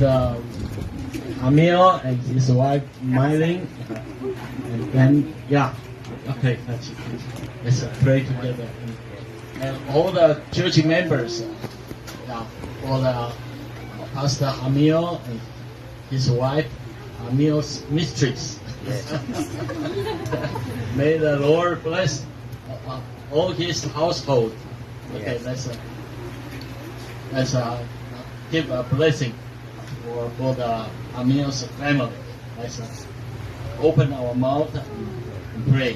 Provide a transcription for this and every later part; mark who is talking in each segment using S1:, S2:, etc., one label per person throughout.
S1: Pastor Amir and his wife Mylene, and then okay, let's pray together. And all the church members, for the Pastor Amir and his wife, Amir's mistress. May the Lord bless all his household. Okay, let's give a blessing for the Amir's family. Let's open our mouth and pray.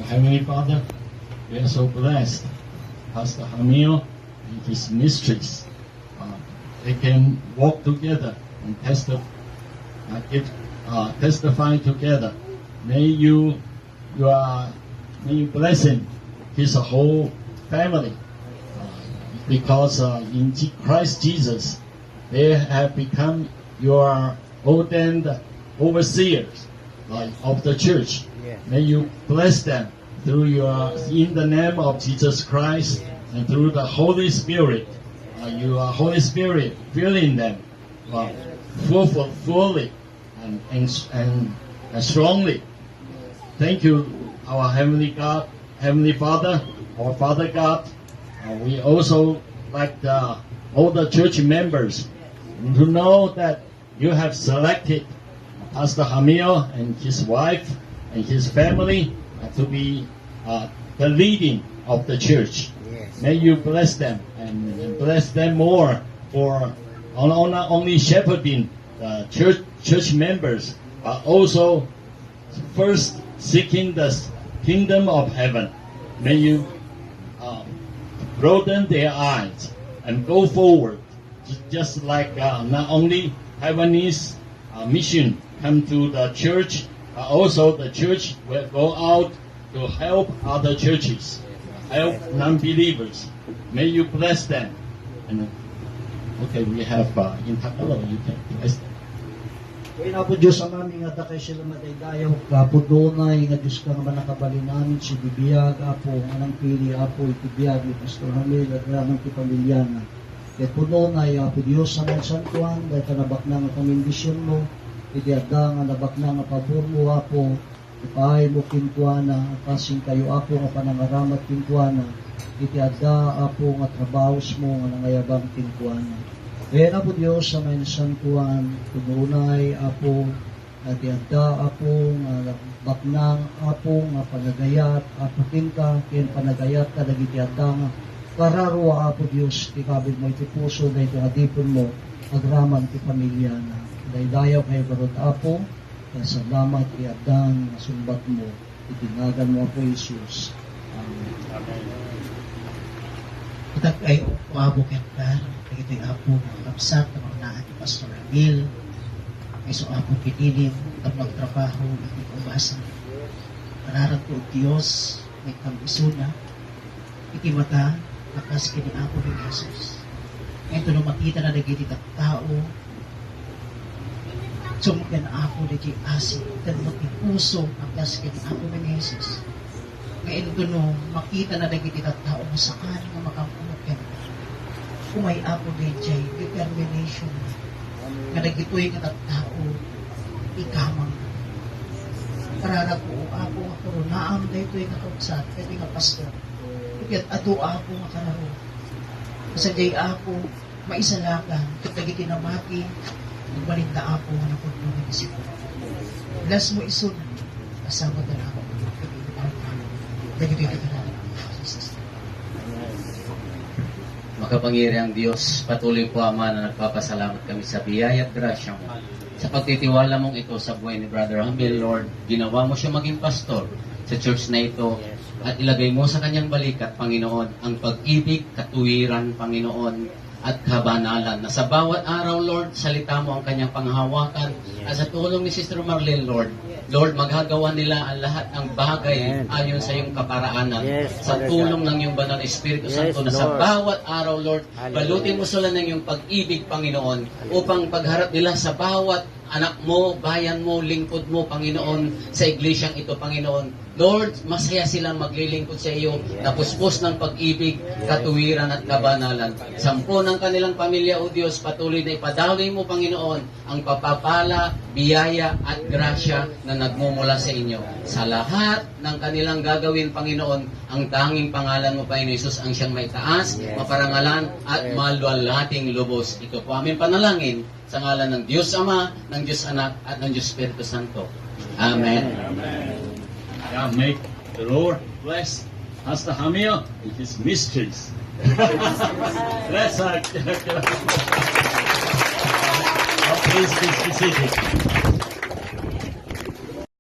S1: Heavenly Father, we are so blessed. Pastor Hamil and his mistress, they can walk together and testify together. May you bless him, his whole family, because in Christ Jesus, they have become your ordained overseers of the church. May you bless them in the name of Jesus Christ and through the Holy Spirit. Your Holy Spirit filling them fully and strongly. Thank you, our Heavenly God, Heavenly Father, our Father God. We also like all the church members to know that you have selected Pastor Hamil and his wife and his family to be the leading of the church.
S2: Yes.
S1: May you bless them and bless them more for not only shepherding the church members, but also first seeking the kingdom of heaven. May you broaden their eyes and go forward, just like not only Taiwanese mission come to the church, also the church will go out to help other churches, help non-believers. May you bless them. And okay, we have in Tagalog, you can bless them.
S2: Kaya na po Diyos ang aming nga dakay sila madaydayaw, kapo donay nga Diyos ka nga manakabali namin, si bibiyag, apo, anang pili, apo, itibiyag, ni Pastor Hamil, at ramang kipamilyana. Kaya po donay, apo Diyos ang santuan, dahil kanabak na nga pamindisyon mo, itiada nga nabak na nga pabor mo, apo, ipahay mo kintuana, kasing kayo apo nga panangaramat kintuana, itiada apo nga trabahos mo nga nangayabang kintuana. Kaya na po Diyos sa may nasantuan, tununay apo, at itiada apo nga baknang apo nga panagayat, apo kinka, kiyan panagayat ka, nagitiada nga, kararwa apo Diyos, tikabig mo iti puso, na ito adipon mo, agraman ti pamilya na. Daydayaw kayo barot apo, salamat iadang sumbat mo, itinagan mo po Jesus. Amen.
S3: Kita ay uabo kaya ito'y apo ng kapsat na mga naan ni Pastor Hamil. Ay so apo kinilim at magtrabaho iti kumbasan. Pararan ko Diyos may kambisuna iti mata akas kini Apo ni Jesus. Ito nung makita na nagigit ang tao, sumugyan na Apo ni Asi, dan puso akas kini Apo ni Jesus. Ngayon ito nung makita na nagigit ang tao na saan nga makamumugyan. Kumay Apo ni Jay, determination, nga nagitoy ka tao, ikamang. Karara ko, Apo nga kuro, naam na ito'y nakausat, pwede nga pastor. Ipiyat ato Apo nga kararo. Sa jay Apo, maisalakan, kapag itinamati, magbalinda Apo nga napuntunan ni Sipo. Bless mo isun, kasama na ako. Nagibigay ka natin ang Jesus.
S4: Makapangyariang Diyos, patuloy po Ama na nagpapasalamat kami sa biyaya at grasya mo. Sa pagtitiwala mong ito sa buhay ni Brother Hamil, Lord, ginawa mo siya maging pastor sa church na ito at ilagay mo sa kanyang balikat, Panginoon, ang pag-ibig, katuwiran, Panginoon, at kabanalan. Na sa bawat araw, Lord, salita mo ang kanyang panghawakan at sa tulong ni Sister Marlene, Lord, maghagawa nila ang lahat ng bagay ayon sa iyong kaparaanan. Sa tulong ng iyong banal na Espiritu Santo na sa bawat araw, Lord, balutin mo sila ng iyong pag-ibig, Panginoon, upang pagharap nila sa bawat anak mo, bayan mo, lingkod mo, Panginoon, sa iglesyang ito, Panginoon. Lord, masaya silang maglilingkod sa iyo, napuspos ng pag-ibig, katuwiran at kabanalan. Sampo ng kanilang pamilya, O Diyos, patuloy na ipadaloy mo, Panginoon, ang papapala, biyaya at grasya na nagmumula sa inyo. Sa lahat ng kanilang gagawin, Panginoon, ang tanging pangalan mo, Panginoon Jesus, ang siyang may taas, maparangalan at maluwalhating lubos. Ito po aming panalangin sa ngalan ng Diyos Ama, ng Diyos Anak, at ng Diyos Espiritu Santo. Amen.
S1: Yeah, make the Lord bless Pastor Hamil in his mysteries. Let's please be seated.